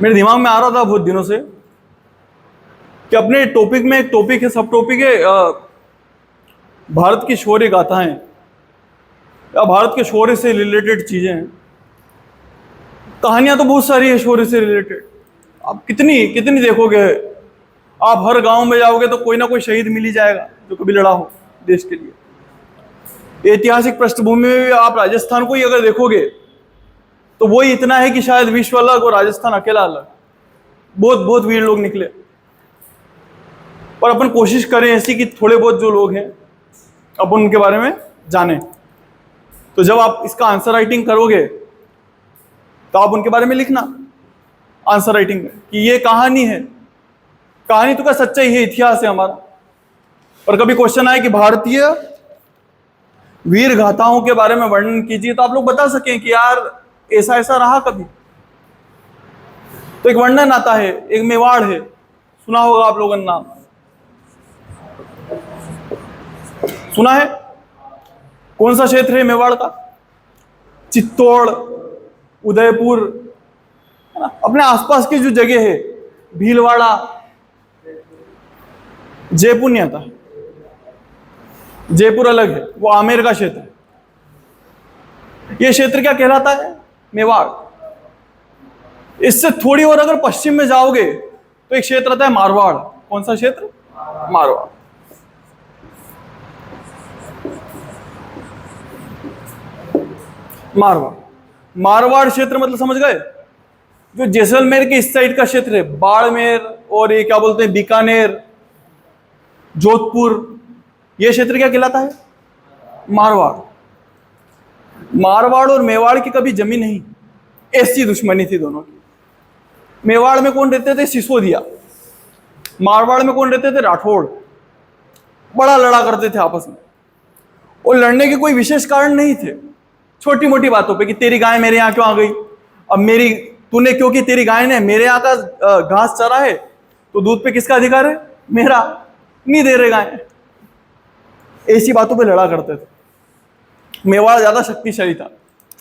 मेरे दिमाग में आ रहा था बहुत दिनों से कि अपने टॉपिक में एक टॉपिक है, सब टॉपिक है भारत की शौर्य गाथाएं या भारत के शौर्य से रिलेटेड चीजें हैं। कहानियां तो बहुत सारी है शौर्य से रिलेटेड। आप कितनी कितनी देखोगे। आप हर गांव में जाओगे तो कोई ना कोई शहीद मिल ही जाएगा जो कभी लड़ा हो देश के लिए। ऐतिहासिक पृष्ठभूमि में भी आप राजस्थान को ही अगर देखोगे तो वही इतना है कि शायद विश्व अलग और राजस्थान अकेला अलग। बहुत बहुत वीर लोग निकले, पर अपन कोशिश करें ऐसी कि थोड़े बहुत जो लोग हैं अपन उनके बारे में जानें। तो जब आप इसका आंसर राइटिंग करोगे तो आप उनके बारे में लिखना आंसर राइटिंग में कि ये कहानी है। कहानी तो क्या सच्चाई है, इतिहास है हमारा। और कभी क्वेश्चन आए कि भारतीय वीर गाथाओं के बारे में वर्णन कीजिए, तो आप लोग बता सकें कि यार ऐसा ऐसा रहा कभी। तो एक वर्णन आता है, एक मेवाड़ है, सुना होगा आप लोगों ने नाम, सुना है? कौन सा क्षेत्र है मेवाड़ का? चित्तौड़, उदयपुर, है ना? अपने आसपास की जो जगह है, भीलवाड़ा, जयपुर नहीं आता, जयपुर अलग है, वो आमेर का क्षेत्र है। ये क्षेत्र क्या कहलाता है? मेवाड़। इससे थोड़ी और अगर पश्चिम में जाओगे तो एक क्षेत्र आता है मारवाड़। कौन सा क्षेत्र? मारवाड़। मारवाड़ मारवाड़ क्षेत्र मतलब समझ गए? जो जैसलमेर के इस साइड का क्षेत्र है, बाड़मेर और ये क्या बोलते हैं बीकानेर, जोधपुर, ये क्षेत्र क्या कहलाता है? मारवाड़। मारवाड़ और मेवाड़ की कभी जमी नहीं, ऐसी दुश्मनी थी दोनों की। मेवाड़ में कौन रहते थे? सिसोदिया। मारवाड़ में कौन रहते थे? राठौड़। बड़ा लड़ा करते थे आपस में, और लड़ने के कोई विशेष कारण नहीं थे, छोटी मोटी बातों पे कि तेरी गाय मेरे यहाँ क्यों आ गई, अब मेरी तूने, क्योंकि तेरी गाय ने मेरे यहाँ का घास चरा है तो दूध पे किसका अधिकार है? मेरा, नहीं दे रहे गाय। ऐसी बातों पे लड़ा करते थे। मेवाड़ ज्यादा शक्तिशाली था।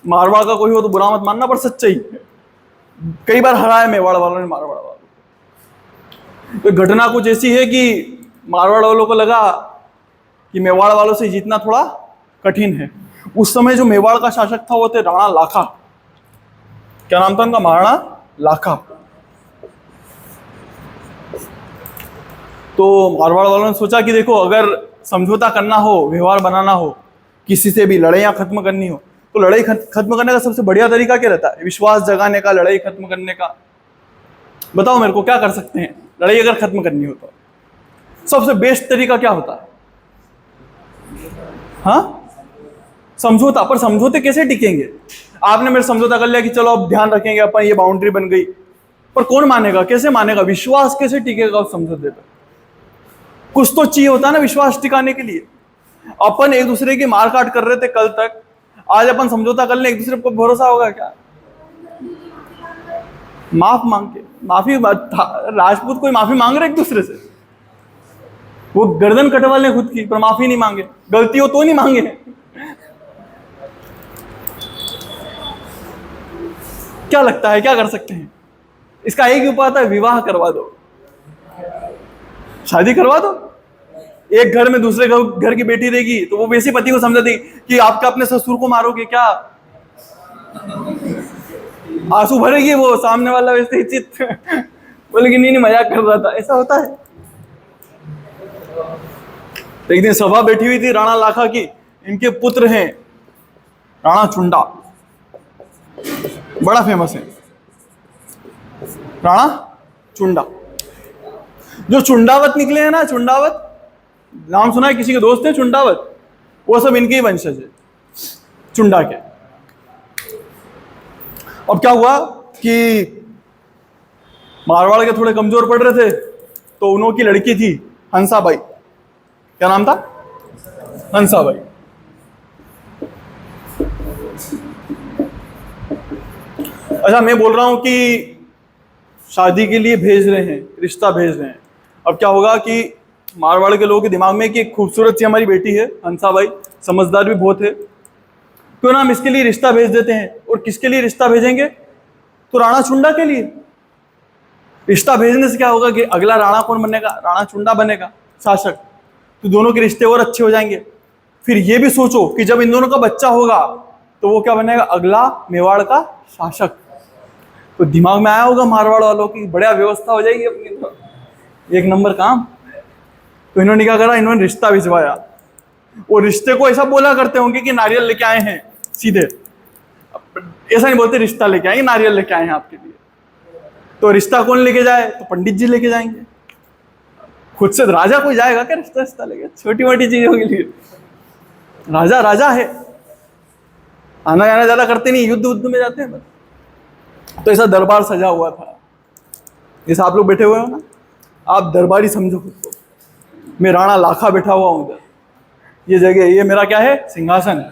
मारवाड़ का कोई हो तो बुरा मत मानना, पर सच्चाई कई बार हराया मेवाड़ वालों ने मारवाड़ वालों को। तो घटना कुछ ऐसी है कि मारवाड़ वालों को लगा कि मेवाड़ वालों से जीतना थोड़ा कठिन है। उस समय जो मेवाड़ का शासक था वो थे राणा लाखा। क्या नाम था उनका? महाराणा लाखा। तो मारवाड़ वालों ने सोचा कि देखो, अगर समझौता करना हो, व्यवहार बनाना हो, किसी से भी लड़ाइयां खत्म करनी हो, तो लड़ाई खत्म करने का सबसे बढ़िया तरीका क्या रहता है? विश्वास जगाने का, लड़ाई खत्म करने का। बताओ मेरे को, क्या कर सकते हैं लड़ाई अगर खत्म करनी हो तो? सबसे बेस्ट तरीका क्या होता है? हाँ, समझौता। पर समझौते कैसे टिकेंगे? आपने मेरे समझौता कर लिया कि चलो अब ध्यान रखेंगे अपन, ये बाउंड्री बन गई, पर कौन मानेगा? कैसे मानेगा? विश्वास कैसे टिकेगा उस समझौते पर? कुछ तो चाहिए होता है ना विश्वास टिकाने के लिए। अपन एक दूसरे की मार काट कर रहे थे कल तक, आज अपन समझौता कर ले, एक दूसरे पर भरोसा होगा क्या? माफ मांग के, माफी, राजपूत कोई माफी मांग रहे एक दूसरे से? वो गर्दन कटवा ले खुद की, पर माफी नहीं मांगे। गलती हो तो नहीं मांगे। क्या लगता है क्या कर सकते हैं? इसका एक ही उपाय था, विवाह करवा दो, शादी करवा दो। एक घर में दूसरे घर की बेटी रहेगी तो वो वैसे पति को समझा देगी कि आपका अपने ससुर को मारोगे क्या? आंसू भरेगी वो, सामने वाला वैसे ही चित बोलेगी नहीं नहीं मजाक कर रहा था। ऐसा होता है। एक दिन सभा बैठी हुई थी राणा लाखा की। इनके पुत्र हैं राणा चुंडा, बड़ा फेमस है राणा चुंडा। जो चुंडावत निकले हैं ना, चुंडावत नाम सुना है किसी के? दोस्त हैं चुंडावत, वो सब इनके ही वंशज है, चुंडा के। अब क्या हुआ कि मारवाड़ के थोड़े कमजोर पड़ रहे थे, तो उन्हों की लड़की थी हंसाबाई। क्या नाम था? हंसाबाई। अच्छा, मैं बोल रहा हूं कि शादी के लिए भेज रहे हैं, रिश्ता भेज रहे हैं। अब क्या होगा कि मारवाड़ के लोगों के दिमाग में कि एक खूबसूरत सी हमारी बेटी है हंसाबाई, समझदार भी बहुत है, क्यों ना हम इसके लिए रिश्ता भेज देते हैं। और किसके लिए रिश्ता भेजेंगे? तो राणा चुंडा के लिए। रिश्ता भेजने से क्या होगा कि अगला राणा कौन बनेगा? राणा चुंडा बनेगा शासक। तो दोनों के रिश्ते और अच्छे हो जाएंगे। फिर ये भी सोचो कि जब इन दोनों का बच्चा होगा तो वो क्या बनेगा? अगला मेवाड़ का शासक। तो दिमाग में आया होगा मारवाड़ वालों की, बढ़िया व्यवस्था हो जाएगी अपनी, तो एक नंबर काम। तो इन्होंने क्या करा? इन्होंने रिश्ता भिजवाया। और रिश्ते को ऐसा बोला करते होंगे कि नारियल लेके आए हैं सीधे, ऐसा नहीं बोलते रिश्ता लेके आए, नारियल लेके आए हैं आपके लिए। तो रिश्ता कौन लेके जाए? तो पंडित जी लेके जाएंगे। खुद से राजा कोई जाएगा क्या रिश्ता रिश्ता लेके? छोटी मोटी चीजों के लिए राजा राजा है, आना जाना ज्यादा करते नहीं, युद्ध उद्ध में जाते हैं बस। तो ऐसा दरबार सजा हुआ था, जैसे आप लोग बैठे हुए हो ना, आप दरबारी समझो खुद को। मैं राणा लाखा बैठा हुआ हूं उधर, ये जगह, ये मेरा क्या है? सिंहासन।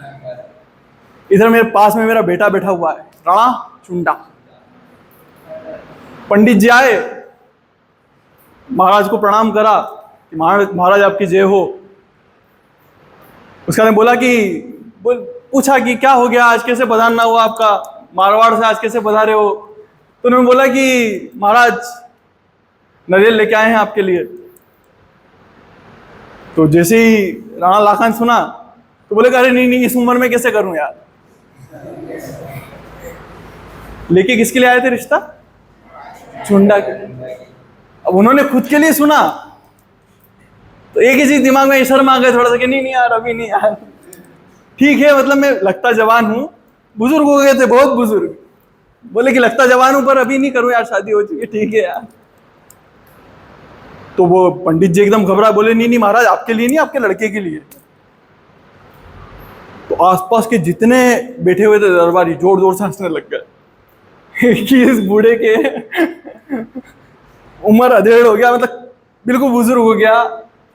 इधर मेरे पास में मेरा बेटा बैठा हुआ है, राणा चुंडा। पंडित जी आए, महाराज को प्रणाम करा कि महाराज आपकी जय हो। उसका ने बोला कि पूछा कि क्या हो गया, आज कैसे पधारना हुआ आपका, मारवाड़ से आज कैसे पधारे हो? तो उन्होंने बोला कि महाराज नारियल लेके आए हैं आपके लिए। तो जैसे ही राणा लाखा ने सुना तो बोले अरे नहीं नहीं, इस उम्र में कैसे करूं यार। लेके किसके लिए आए थे रिश्ता? चुंडा के। अब उन्होंने खुद के लिए सुना तो एक ही चीज दिमाग में शर्म आ गए थोड़ा सा कि नहीं नहीं यार, अभी नहीं यार, ठीक है, मतलब मैं लगता जवान हूं, बुजुर्ग हो गए थे बहुत बुजुर्ग, बोले कि लगता जवान हूं पर अभी नहीं करूं यार, शादी हो चुकी है, ठीक है यार। तो वो पंडित जी एकदम घबरा, बोले नहीं नहीं महाराज, आपके लिए नहीं, आपके लड़के के लिए। तो आसपास के जितने बैठे हुए थे दरबारी जोर जोर से हंसने लग गए कि इस बूढ़े के उम्र अधेड़ हो गया, मतलब बिल्कुल बुजुर्ग हो गया,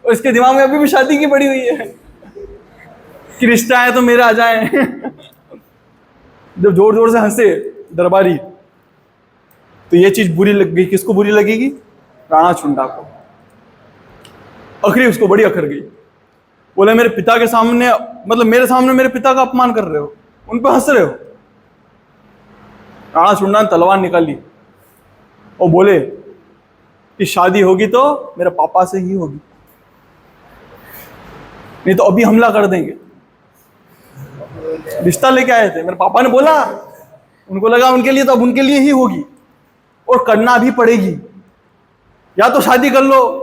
और इसके दिमाग में अभी भी शादी की पड़ी हुई है कि रिश्ता है तो मेरे आ जाए। जब जोर जोर से हंसे दरबारी तो ये चीज बुरी लग गई। किसको बुरी लगेगी? राणा चुंडा को। अखरी उसको बड़ी अखर गई, बोले मेरे पिता के सामने, मतलब मेरे सामने मेरे पिता का अपमान कर रहे हो, उन पर हंस रहे हो। राणा चुंडा ने तलवार निकाली और बोले कि शादी होगी तो मेरे पापा से ही होगी, नहीं तो अभी हमला कर देंगे। रिश्ता लेके आए थे, मेरे पापा ने बोला, उनको लगा उनके लिए तो अब उनके लिए ही होगी और करना भी पड़ेगी, या तो शादी कर लो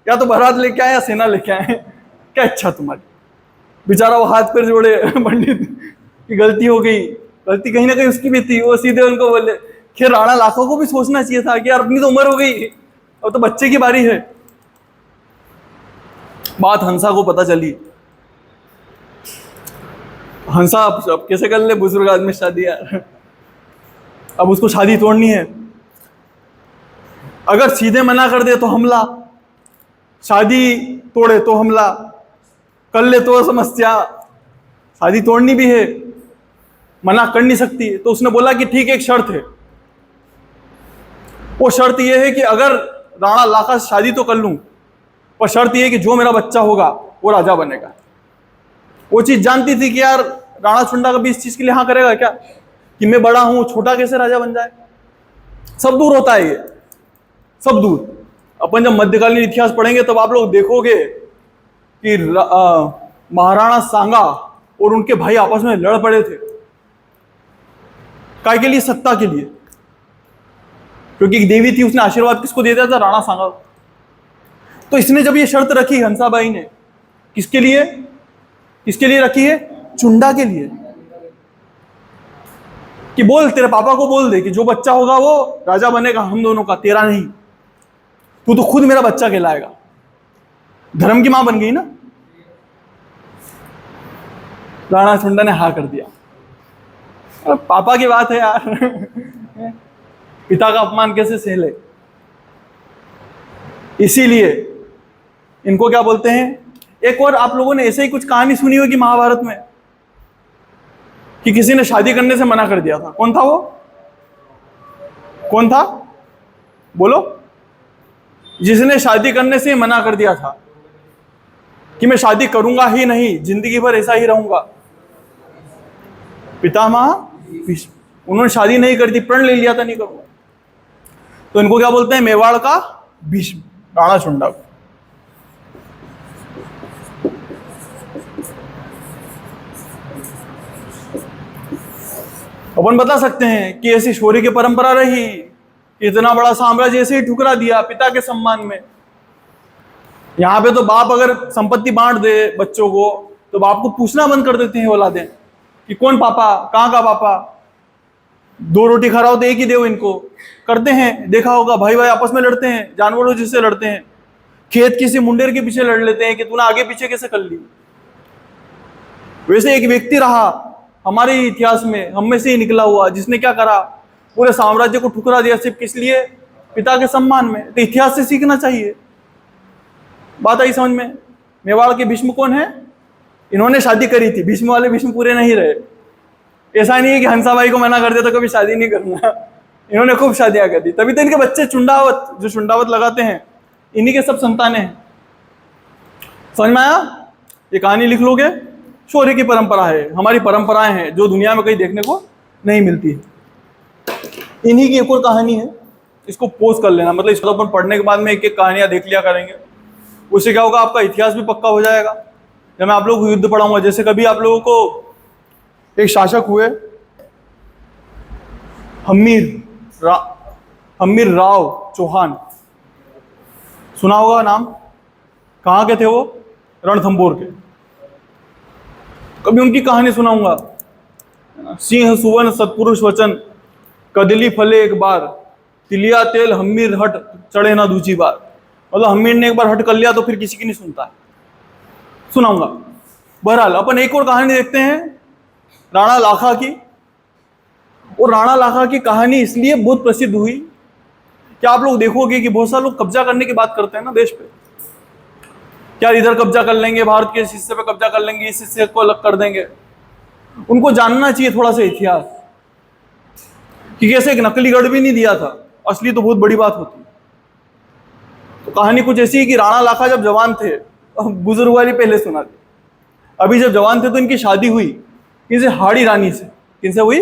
या तो बारात लेके आए या सेना लेके आए, क्या इच्छा तुम्हारी। बेचारा वो हाथ पैर जोड़े, पंडित की गलती हो गई, गलती कहीं ना कहीं उसकी भी थी, वो सीधे उनको बोले। खैर राणा लाखों को भी सोचना चाहिए था कि यार अपनी तो उम्र हो गई, अब तो बच्चे की बारी है। बात हंसा को पता चली। हंसा अब कैसे कर ले बुजुर्ग आदमी शादी यार, अब उसको शादी तोड़नी है। अगर सीधे मना कर दे तो हमला, शादी तोड़े तो हमला, कर ले तो समस्या, शादी तोड़नी भी है, मना कर नहीं सकती। तो उसने बोला कि ठीक है, एक शर्त है, वो शर्त ये है कि अगर राणा लाखा से शादी तो कर लूं, पर शर्त ये है कि जो मेरा बच्चा होगा वो राजा बनेगा। वो चीज जानती थी कि यार राणा चुंडा कभी इस चीज के लिए हाँ करेगा क्या कि मैं बड़ा हूं, छोटा कैसे राजा बन जाए। सब दूर होता है ये, सब दूर। अपन जब मध्यकालीन इतिहास पढ़ेंगे तब आप लोग देखोगे कि महाराणा सांगा और उनके भाई आपस में लड़ पड़े थे। काय के लिए? सत्ता के लिए, क्योंकि एक देवी थी, उसने आशीर्वाद किसको दे दिया था? राणा सांगा। तो इसने जब ये शर्त रखी हंसाबाई ने, किसके लिए, किसके लिए रखी है? चुंडा के लिए, कि बोल तेरे पापा को बोल दे कि जो बच्चा होगा वो राजा बनेगा, हम दोनों का, तेरा नहीं, तू तो खुद मेरा बच्चा कहलाएगा। धर्म की मां बन गई ना। राणा चुंडा ने हाँ कर दिया। अब पापा की बात है यार, पिता का अपमान कैसे सह ले। इसीलिए इनको क्या बोलते हैं? एक और आप लोगों ने ऐसे ही कुछ कहानी सुनी होगी महाभारत में कि किसी ने शादी करने से मना कर दिया था। कौन था वो? कौन था? बोलो। जिसने शादी करने से मना कर दिया था कि मैं शादी करूंगा ही नहीं, जिंदगी भर ऐसा ही रहूंगा। पितामह भीष्म, उन्होंने शादी नहीं कर दी, प्रण ले लिया था नहीं करूंगा, तो इनको क्या बोलते हैं? मेवाड़ का भीष्म, राणा सुंडा को। अपन बता सकते हैं कि ऐसी शौर्य की परंपरा रही कि इतना बड़ा साम्राज्य ऐसे ही ठुकरा दिया पिता के सम्मान में। यहां पे तो बाप अगर संपत्ति बांट दे बच्चों को तो बाप को पूछना बंद कर देते हैं औलादें कि कौन पापा, कहाँ का पापा, 2 रोटी खा रहा हो तो एक ही दो इनको। करते हैं, देखा होगा, भाई भाई आपस में लड़ते हैं, जानवरों जिससे लड़ते हैं, खेत किसी मुंडेर के पीछे लड़ लेते हैं कि तूने आगे पीछे कैसे कर ली। वैसे एक व्यक्ति रहा हमारे इतिहास में, हम में से ही निकला हुआ, जिसने क्या करा? पूरे साम्राज्य को ठुकरा दिया, सिर्फ किस लिए? पिता के सम्मान में। तो इतिहास से सीखना चाहिए। बात आई समझ में? मेवाड़ के भीष्म कौन है? इन्होंने शादी करी थी, भीष्म वाले भीष्म पूरे नहीं रहे। ऐसा नहीं है कि हंसाबाई को मना कर दिया तो कभी शादी नहीं करना, इन्होंने खूब शादियां कर दी, तभी तो इनके बच्चे चुंडावत, जो चुंडावत लगाते हैं, इन्हीं के सब संतानें हैं। समझ में आया? ये कहानी लिख लोगे, शौर्य की परंपरा है, हमारी परंपराएं हैं जो दुनिया में कहीं देखने को नहीं मिलती है। इन्हीं की एक और कहानी है, इसको पोस्ट कर लेना, मतलब इसको अपन पढ़ने के बाद में एक एक कहानियां देख लिया करेंगे, उससे क्या होगा? आपका इतिहास भी पक्का हो जाएगा। जब मैं आप लोगों को युद्ध पढ़ाऊंगा, जैसे कभी आप लोगों को एक शासक हुए हम्मीर राव चौहान, सुना होगा नाम? कहाँ के थे वो? रणथंबोर के। कभी उनकी कहानी सुनाऊंगा। सिंह सुवन सत्पुरुष वचन, कदली फले एक बार, तिलिया तेल हम्मीर हट चढ़े ना दूसरी बार। मतलब हम्मीर ने एक बार हट कर लिया तो फिर किसी की नहीं सुनता है। सुनाऊंगा। बहरहाल अपन एक और कहानी देखते हैं राणा लाखा की। और राणा लाखा की कहानी इसलिए बहुत प्रसिद्ध हुई कि आप लोग देखोगे कि बहुत सारे लोग कब्जा करने की बात करते हैं ना देश पे, क्या इधर कब्जा कर लेंगे, भारत के इस हिस्से पे कब्जा कर लेंगे, इस हिस्से को अलग कर देंगे। उनको जानना चाहिए थोड़ा सा इतिहास कि कैसे एक नकली गढ़ भी नहीं दिया था, असली तो बहुत बड़ी बात होती। तो कहानी कुछ ऐसी है कि राणा लाखा जब जवान थे, बुजुर्ग वाली पहले सुना दी, अभी जब जवान थे तो इनकी शादी हुई किनसे? हाड़ी रानी से। किनसे हुई?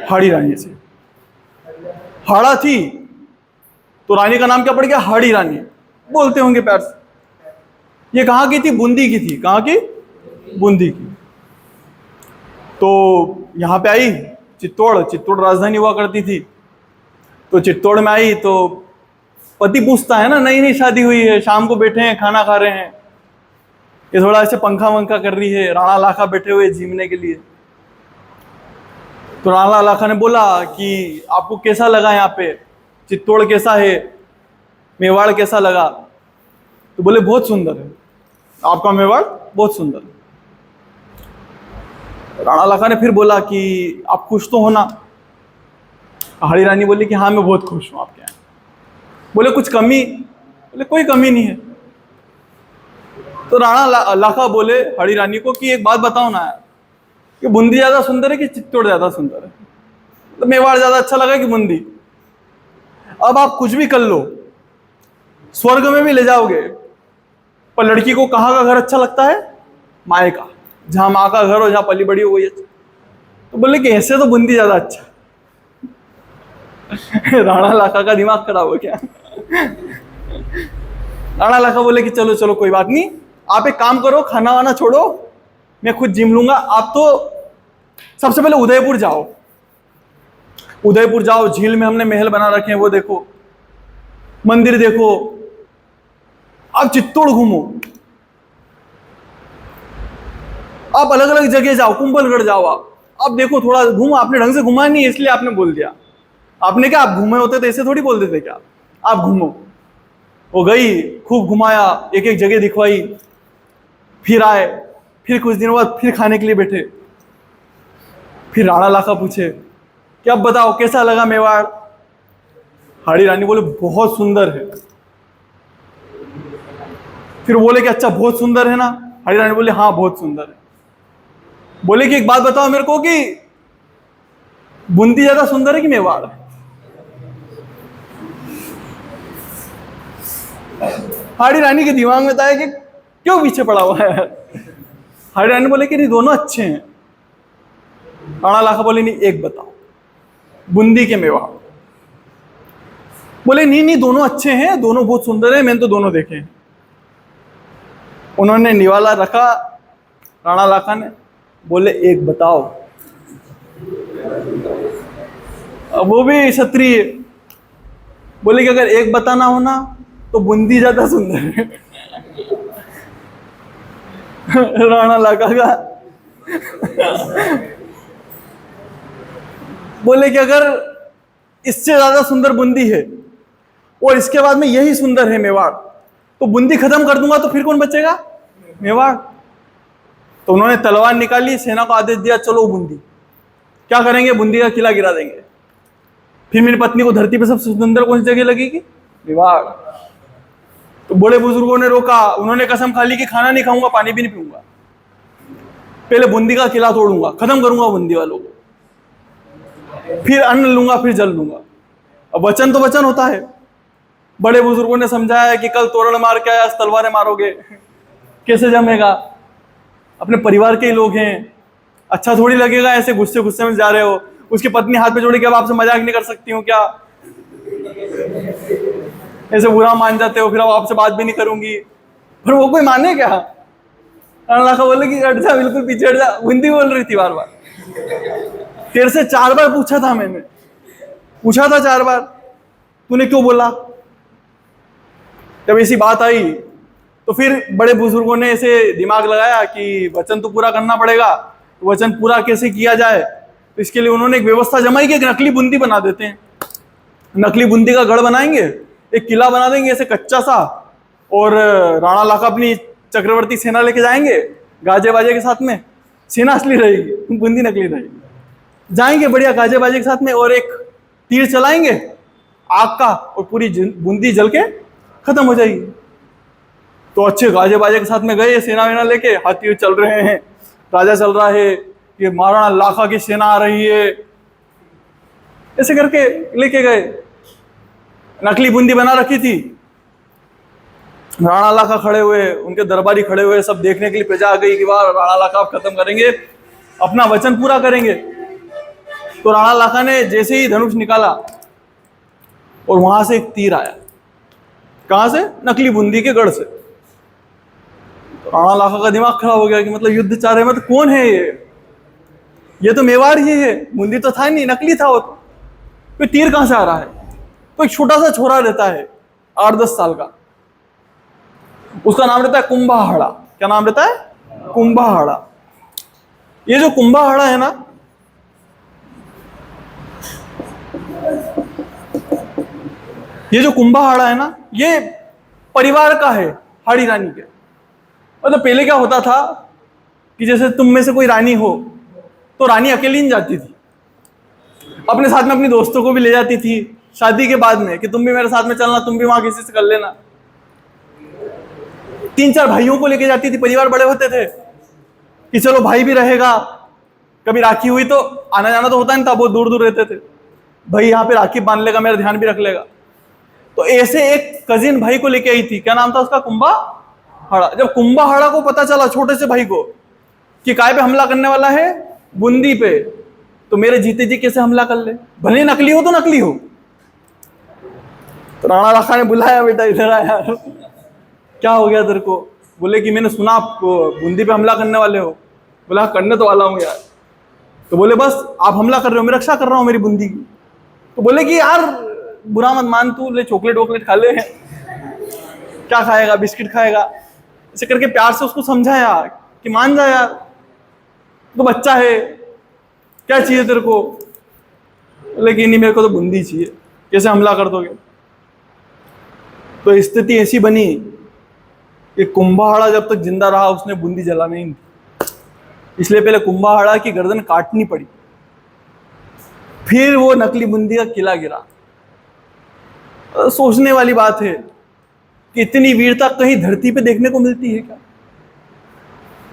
हाड़ी रानी से। हाड़ा थी तो रानी का नाम क्या पड़ गया? हाड़ी रानी। बोलते होंगे प्यार से। ये कहाँ की थी? बूंदी की थी। कहाँ की? बूंदी की। तो यहाँ पे आई चित्तौड़ राजधानी हुआ करती थी। तो चित्तौड़ में आई तो पति पूछता है ना, नई नई शादी हुई है, शाम को बैठे हैं, खाना खा रहे हैं, ये थोड़ा ऐसे पंखा वंखा कर रही है, राणा लाखा बैठे हुए झीमने के लिए। तो राणा लाखा ने बोला कि आपको कैसा लगा यहाँ पे, चित्तौड़ कैसा है, मेवाड़ कैसा लगा? तो बोले बहुत सुंदर है, आपका मेवाड़ बहुत सुंदर है। राणा लाखा ने फिर बोला कि आप खुश तो हो ना? हाड़ी रानी बोली कि हाँ मैं बहुत खुश हूँ आपके यहाँ। बोले कुछ कमी? बोले कोई कमी नहीं है। तो राणा लाखा बोले हाड़ी रानी को कि एक बात बताओ ना यार, कि बूंदी ज्यादा सुंदर है कि चित्तौड़ ज्यादा सुंदर है? तो मेवाड़ ज्यादा अच्छा लगा कि बूंदी? अब आप कुछ भी कर लो, स्वर्ग में भी ले जाओगे, पर लड़की को कहाँ का घर अच्छा लगता है? माए का, जहां माँ का घर हो, जहां पली बड़ी हो गई। तो बोले कि ऐसे तो बूंदी ज्यादा अच्छा। राणा लाखा का दिमाग खराब हो क्या? राणा लाखा बोले कि चलो चलो कोई बात नहीं, आप एक काम करो, खाना वाना छोड़ो, मैं खुद जिम लूंगा। आप तो सबसे पहले उदयपुर जाओ, उदयपुर जाओ, झील में हमने महल बना रखे हैं वो देखो, मंदिर देखो, आप चित्तौड़ घूमो, आप अलग अलग जगह जाओ, कुंभलगढ़ जाओ, आप देखो, थोड़ा घूमो। आपने ढंग से घुमा नहीं इसलिए आपने बोल दिया। आपने क्या, आप घूमे होते तो ऐसे थोड़ी बोल देते क्या? आप घूमो। वो गई, खूब घुमाया, एक एक जगह दिखवाई, फिर आए, फिर कुछ दिनों बाद फिर खाने के लिए बैठे। फिर राणा लाखा पूछे कि अब बताओ कैसा लगा मेवाड़? हाड़ी रानी बोले बहुत सुंदर है। फिर बोले कि अच्छा बहुत सुंदर है ना? हाड़ी रानी बोले हाँ बहुत सुंदर है। बोले कि एक बात बताओ मेरे को कि बूंदी ज्यादा सुंदर है कि मेवाड़? हाड़ी रानी के दिमाग में था कि क्यों पीछे पड़ा हुआ है। हाड़ी रानी बोले कि नहीं दोनों अच्छे हैं। राणा लाखा बोले नहीं एक बताओ, बूंदी के मेवाड़। बोले नहीं नहीं दोनों अच्छे हैं, दोनों बहुत सुंदर हैं, मैंने तो दोनों देखे हैं। उन्होंने निवाला रखा राणा लाखा ने, बोले एक बताओ। अब वो भी क्षत्रिय, बोले कि अगर एक बताना हो ना तो बूंदी ज्यादा सुंदर है। राणा लाखा का बोले कि अगर इससे ज्यादा सुंदर बूंदी है और इसके बाद में यही सुंदर है मेवाड़, तो बूंदी खत्म कर दूंगा तो फिर कौन बचेगा? मेवाड़। तो उन्होंने तलवार निकाली, सेना को आदेश दिया चलो बूंदी। क्या करेंगे? बूंदी का किला गिरा देंगे। फिर मेरी पत्नी को धरती पे सबसे सुंदर कौन सी जगह लगेगी? मेवाड़। तो बड़े बुजुर्गों ने रोका, उन्होंने कसम खा ली कि खाना नहीं खाऊंगा, पानी भी नहीं पीऊंगा, पहले बूंदी का किला तोड़ूंगा, खत्म करूंगा बूंदी वालों को, फिर अन्न लूंगा, फिर जल लूंगा। अब वचन तो वचन होता है। बड़े बुजुर्गों ने समझाया कि कल तोरण मार के आया, आज तलवारें मारोगे, कैसे जमेगा? अपने परिवार के ही लोग हैं, अच्छा थोड़ी लगेगा ऐसे गुस्से गुस्से में जा रहे हो। उसकी पत्नी हाथ पे जोड़ी कि अब आपसे मजाक नहीं कर सकती हूँ क्या? ऐसे बुरा मान जाते हो, फिर अब आपसे बात भी नहीं करूंगी। पर वो कोई माने क्या? राणा लाखा बोले कि हट जा, बिल्कुल पीछे हट जा। बूंदी बोल रही थी बार बार, तेरे से 4 बार पूछा था मैंने, पूछा था 4 बार, तूने क्यों बोला? जब ऐसी बात आई तो फिर बड़े बुजुर्गों ने ऐसे दिमाग लगाया कि वचन तो पूरा करना पड़ेगा, तो वचन पूरा कैसे किया जाए? तो इसके लिए उन्होंने एक व्यवस्था जमाई कि एक नकली बूंदी बना देते हैं। नकली बूंदी का गढ़ बनाएंगे, एक किला बना देंगे ऐसे कच्चा सा, और राणा लाखा अपनी चक्रवर्ती सेना लेके जाएंगे गाजे बाजे के साथ में। सेना असली रहेगी, बूंदी नकली रहेगी। जाएंगे बढ़िया गाजे बाजे के साथ में, और एक तीर चलाएंगे आग का, और पूरी बूंदी जल के खत्म हो जाएगी। तो अच्छे गाजे बाजे के साथ में गए, सेना वेना लेके, हाथी चल रहे हैं, राजा चल रहा है, ये महाराणा लाखा की सेना आ रही है, ऐसे करके लेके गए। नकली बूंदी बना रखी थी। राणा लाखा खड़े हुए, उनके दरबारी खड़े हुए, सब देखने के लिए प्रजा आ गई कि वाह राणा लाखा आप खत्म करेंगे, अपना वचन पूरा करेंगे। तो राणा लाखा ने जैसे ही धनुष निकाला और वहां से एक तीर आया। कहां से? नकली बूंदी के गढ़ से। तो राणा लाखा का दिमाग खराब हो गया कि मतलब युद्ध चाह रहे, मतलब कौन है ये तो मेवाड़ ही है, बूंदी तो था नहीं, नकली था वो। तो तीर कहां से आ रहा है? तो एक छोटा सा छोरा रहता है 8-10 साल का, उसका नाम रहता है कुंभाहाड़ा। क्या नाम रहता है? कुंभाहाड़ा। ये जो कुंभाहाड़ा है ना, ये जो कुंभाहाड़ा है ना, ये परिवार का है हाड़ी रानी के। मतलब पहले क्या होता था कि जैसे तुम में से कोई रानी हो तो रानी अकेली नहीं जाती थी, अपने साथ में अपनी दोस्तों को भी ले जाती थी शादी के बाद में, कि तुम भी मेरे साथ में चलना, तुम भी वहां किसी से कर लेना। 3-4 भाइयों को लेके जाती थी, परिवार बड़े होते थे कि चलो भाई भी रहेगा। कभी राखी हुई तो आना जाना तो होता नहीं था, बहुत दूर दूर रहते थे, भाई यहाँ पे राखी बांध लेगा, मेरा ध्यान भी रख लेगा। तो ऐसे एक कजिन भाई को लेके आई थी, क्या नाम था उसका? कुंभाहाड़ा। जब कुंभाहाड़ा को पता चला, छोटे से भाई को, कि काय पे हमला करने वाला है? बूंदी पे, तो मेरे जीते जी कैसे हमला कर ले, भले नकली हो तो नकली हो। तो राणा लाखा ने बुलाया, बेटा इधर आया, क्या हो गया तेरे को? बोले कि मैंने सुना आप बूंदी पे हमला करने वाले हो। बोला करने तो वाला हूँ यार। तो बोले बस आप हमला कर रहे हो, मैं रक्षा कर रहा हूँ मेरी बूंदी की। तो बोले कि यार बुरा मत मान, तू ले चॉकलेट वॉकलेट खा ले, क्या खाएगा, बिस्किट खाएगा, ऐसे करके प्यार से उसको समझाया कि मान जा यार, तो बच्चा है, क्या चाहिए तेरे को? लेकिन नहीं, मेरे को तो बूंदी चाहिए, कैसे हमला कर दोगे? तो स्थिति ऐसी बनी कि कुंभाहाड़ा जब तक जिंदा रहा उसने बूंदी जलानी नहीं, इसलिए पहले कुंभाहाड़ा की गर्दन काटनी पड़ी, फिर वो नकली बूंदी का किला गिरा। सोचने वाली बात है कि इतनी वीरता कहीं धरती पे देखने को मिलती है क्या?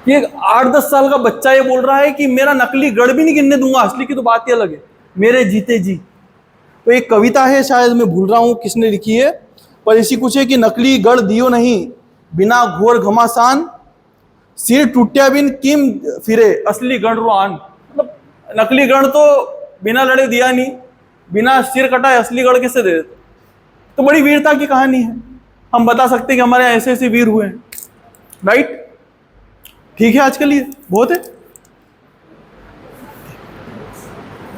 ये 8-10 साल का बच्चा ये बोल रहा है कि मेरा नकली गढ़ भी नहीं गिरने दूंगा, असली की तो बात ही अलग है, मेरे जीते जी। तो एक कविता है, शायद मैं भूल रहा हूं किसने लिखी है, पर ऐसी कुछ है कि नकली गढ़ दियो नहीं बिना घोर घमासान, सिर टूटिया बिन किम फिरे असली गढ़ रो आन। मतलब नकली गढ़ तो बिना लड़े दिया नहीं, बिना सिर कटाए असली गढ़ किसे दे देते? तो बड़ी वीरता की कहानी है। हम बता सकते हैं कि हमारे यहाँ ऐसे ऐसे वीर हुए हैं, राइट? ठीक है, आज के लिए बहुत है।